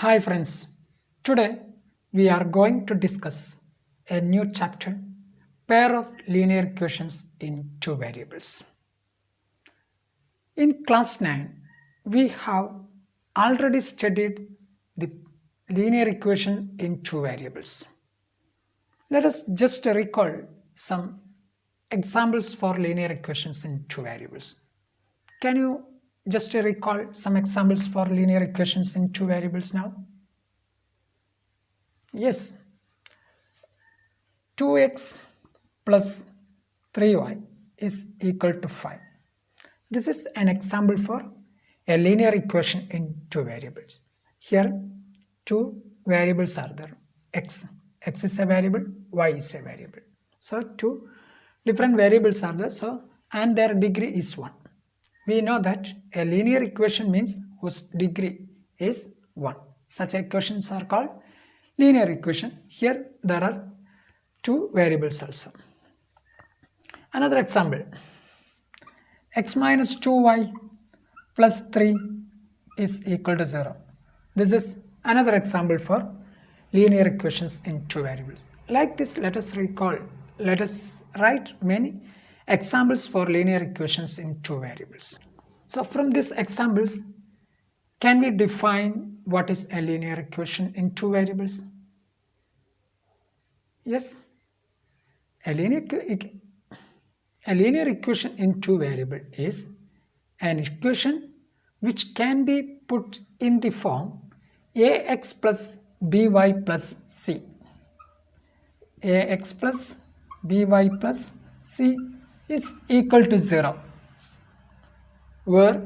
Hi friends, today we are going to discuss a new chapter, pair of linear equations in two variables. In class 9, we have already studied the linear equations in two variables. Let us just recall some examples for linear equations in two variables. Can you just recall some examples for linear equations in two variables now? Yes, 2x plus 3y is equal to 5. This is an example for a linear equation in two variables. Here, two variables are there. X is a variable, y is a variable. So, two different variables are there. So, and their degree is 1. We know that a linear equation means whose degree is 1. Such equations are called linear equation. Here, there are two variables also. Another example, x minus 2y plus 3 is equal to 0. This is another example for linear equations in two variables. Like this, let us write many examples for linear equations in two variables. So from these examples, can we define what is a linear equation in two variables? Yes. A linear equation in two variables is an equation which can be put in the form ax plus by plus c. Ax plus by plus c is equal to 0, where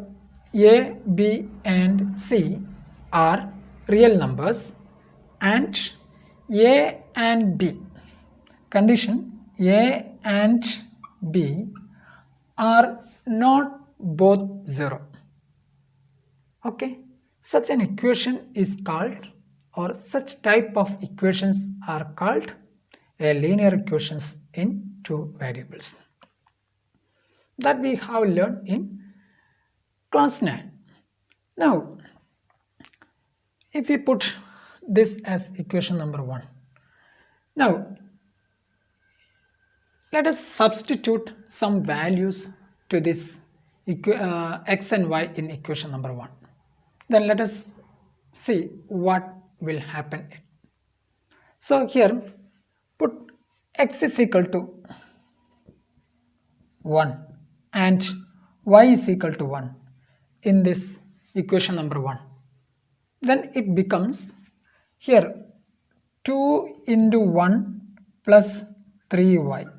a, b and c are real numbers and a and b, condition a and b are not both 0. Okay, such an equation is called, or such type of equations are called a linear equations in two variables. That we have learned in class 9. Now, if we put this as equation number 1, now let us substitute some values to this x and y in equation number 1. Then let us see what will happen. So here put x is equal to 1 and y is equal to 1 in this equation number 1. Then it becomes here 2 into 1 plus 3y.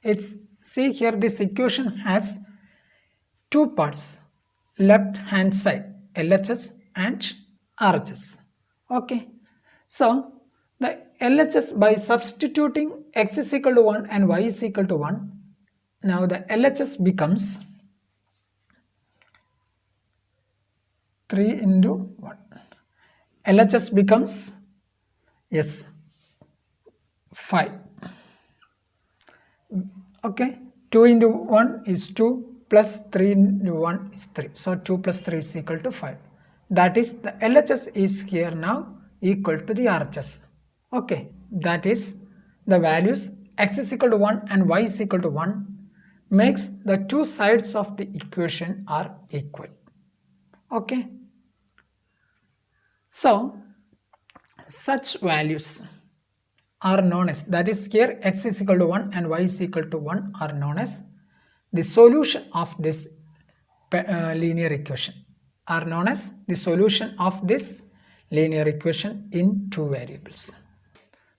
It's, see here, this equation has two parts, left hand side LHS and RHS. Okay, so the LHS, by substituting x is equal to 1 and y is equal to 1, now the LHS becomes 3 into 1. LHS becomes, yes, 5. Okay, 2 into 1 is 2 plus 3 into 1 is 3. So 2 plus 3 is equal to 5. That is, the LHS is here now equal to the RHS. Okay, that is the values x is equal to 1 and y is equal to 1 makes the two sides of the equation are equal. Okay, so such values are known as, that is here x is equal to 1 and y is equal to 1 are known as the solution of this linear equation, are known as the solution of this linear equation in two variables.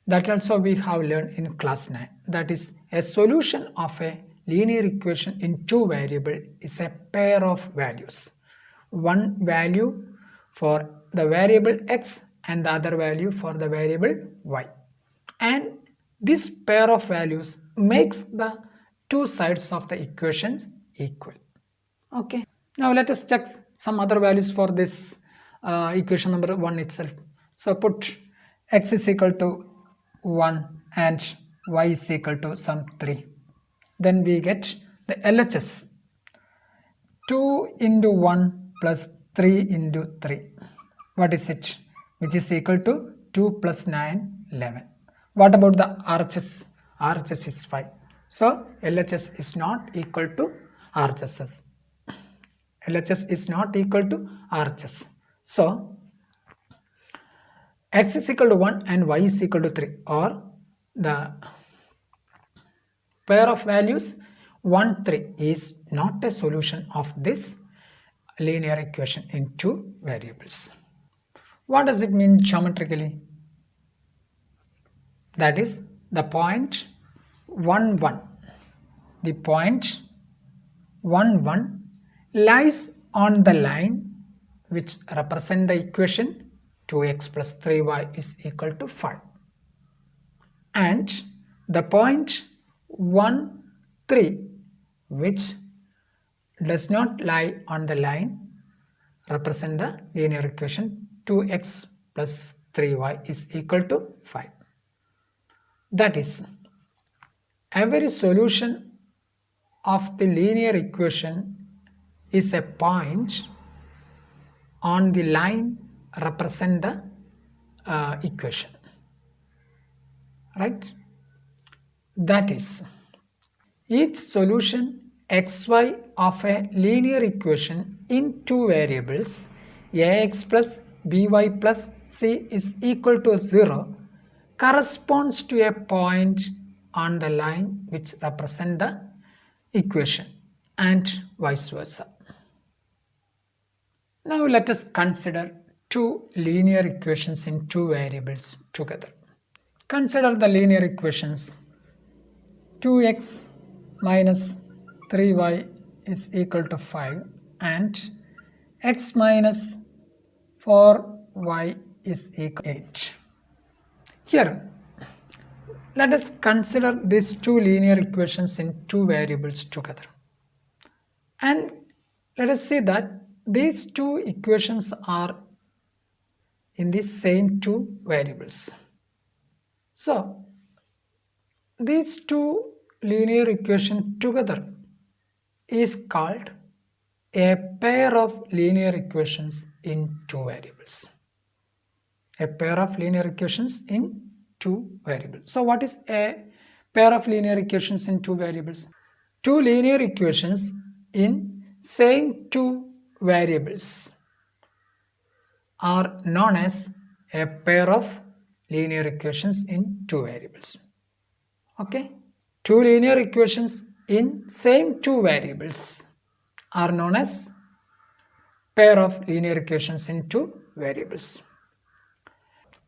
That also we have learned in class 9. That is, a solution of a linear equation in two variables is a pair of values. One value for the variable x and the other value for the variable y. And this pair of values makes the two sides of the equations equal. Okay. Now let us check some other values for this equation number 1 itself. So put x is equal to 1 and y is equal to some 3. Then we get the LHS 2 into 1 plus 3 into 3. What is it? which is equal to 2 plus 9, 11. What about the RHS? RHS is 5. So LHS is not equal to RHS. LHS is not equal to RHS. So x is equal to 1 and y is equal to 3, or the pair of values 1, 3 is not a solution of this linear equation in two variables. What does it mean geometrically? That is, the point 1, 1. The point 1, 1 lies on the line which represent the equation 2x plus 3y is equal to 5. And the point 1, 3 which does not lie on the line represent the linear equation 2x plus 3y is equal to 5. That is, every solution of the linear equation is a point on the line represent the equation, right? That is, each solution xy of a linear equation in two variables ax plus by plus c is equal to 0 corresponds to a point on the line which represent the equation, and vice versa. Now let us consider two linear equations in two variables together. Consider the linear equations 2x minus 3y is equal to 5 and x minus 4y is equal to 8. Here, let us consider these two linear equations in two variables together. And let us see that these two equations are in the same two variables. So, these two linear equations together is called a pair of linear equations in two variables. A pair of linear equations in two variables. So what is a pair of linear equations in two variables? Two linear equations in same two variables are known as a pair of linear equations in two variables. Okay, two linear equations in same two variables are known as pair of linear equations in two variables.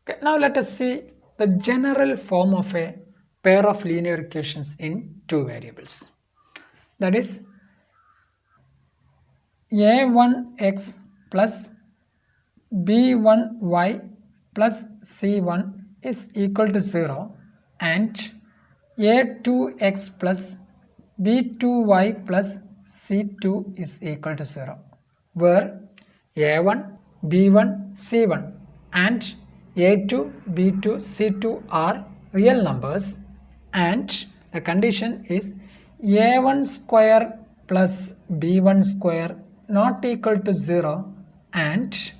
Okay, now let us see the general form of a pair of linear equations in two variables. That is, a1x plus b1y plus c1 is equal to 0 and a2x plus b2y plus c2 is equal to 0, where a1, b1, c1 and a2, b2, c2 are real numbers, and the condition is a1 square plus b1 square not equal to 0 and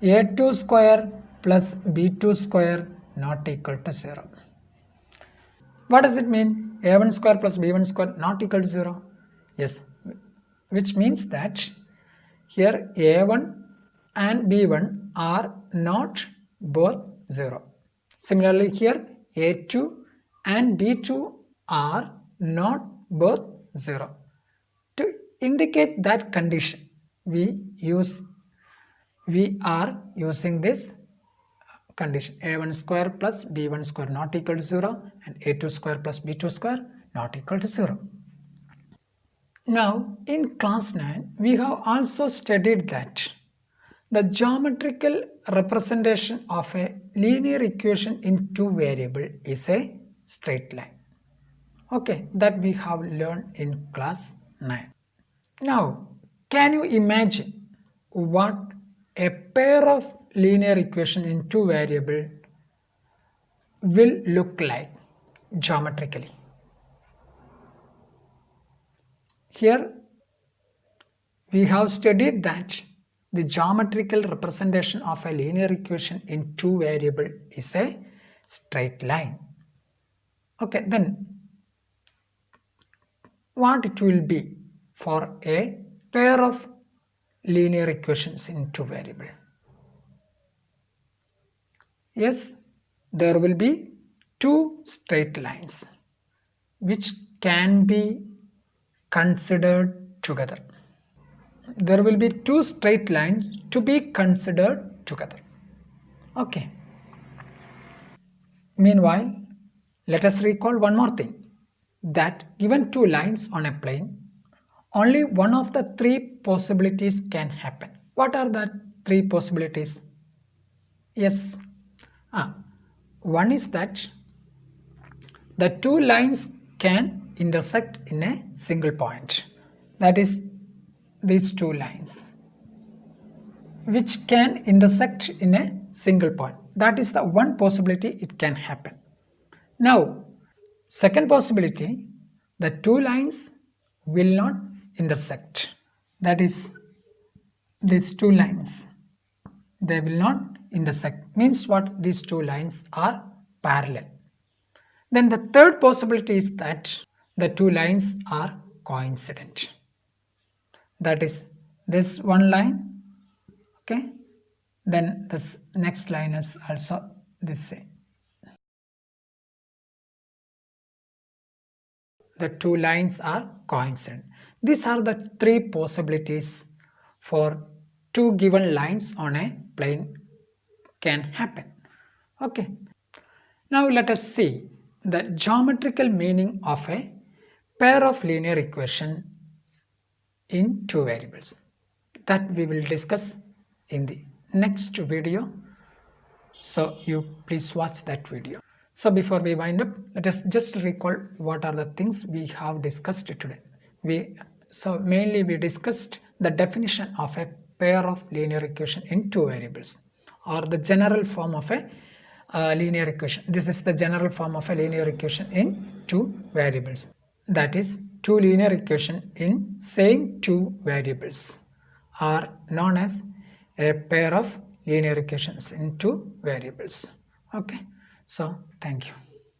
a2 square plus b2 square not equal to 0. What does it mean? a1 square plus b1 square not equal to 0? Yes, which means that here a1 and b1 are not both 0. Similarly, here a2 and b2 are not both 0. To indicate that condition, we are using this condition a1 square plus b1 square not equal to 0 and a2 square plus b2 square not equal to 0. Now, in class 9, we have also studied that the geometrical representation of a linear equation in two variables is a straight line. Okay, that we have learned in class 9. Now, can you imagine what a pair of linear equation in two variables will look like geometrically? Here we have studied that the geometrical representation of a linear equation in two variable is a straight line. Okay, then what it will be for a pair of linear equations in two variable? Yes, there will be two straight lines which can be considered together. There will be two straight lines to be considered together. Okay. Meanwhile, let us recall one more thing, that given two lines on a plane, only one of the three possibilities can happen. What are the three possibilities? Yes, one is that the two lines can intersect in a single point. That is, these two lines which can intersect in a single point. That is the one possibility it can happen. Now, second possibility, the two lines will not intersect. That is, these two lines, they will not intersect. Means what? These two lines are parallel. Then the third possibility is that the two lines are coincident. That is, this one line, okay, then this next line is also the same. The two lines are coincident. These are the three possibilities for two given lines on a plane can happen. Okay. Now let us see the geometrical meaning of a pair of linear equation in two variables. That we will discuss in the next video. So you please watch that video. So before we wind up, let us just recall what are the things we have discussed today. So mainly we discussed the definition of a pair of linear equation in two variables, or the general form of a linear equation. This is the general form of a linear equation in two variables. That is, two linear equations in same two variables are known as a pair of linear equations in two variables. Okay, so thank you.